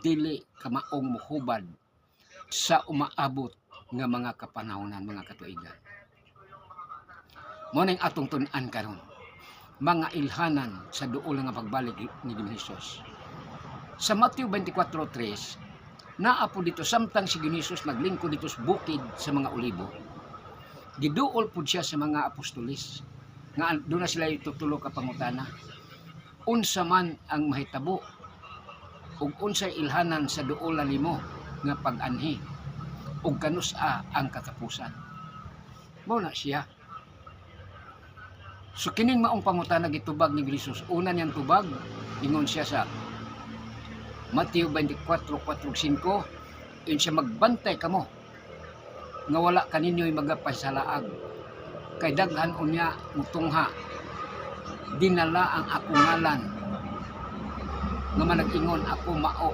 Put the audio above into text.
dili ka maong mohubad sa umaabot nga mga kapanahonan, mga katuigan. Mo ning atong tun-an karon, mga ilhanan sa duol nga pagbalik ni Hesus. Sa Mateo 24:3, naa po dito samtang si Hesus naglingkod dito sa bukid sa mga olibo. Giduol pud siya sa mga apostolis nga doon na sila itutulo ka pangutana. Unsa man ang mahitabo ug unsay ilhanan sa duol nimo nga pag-anhi ug kanus-a ang katapusan. Mao na siya. So kining maong pangutana gitubag ni Hesus. Una niyang tubag ingon siya sa Mateo 24:4-5, yun siya magbantay kamo nga wala kaninyo'y magapasalaag kay daghan unya mutungha dinala ang akong ngalan nga manag-ingon ako mao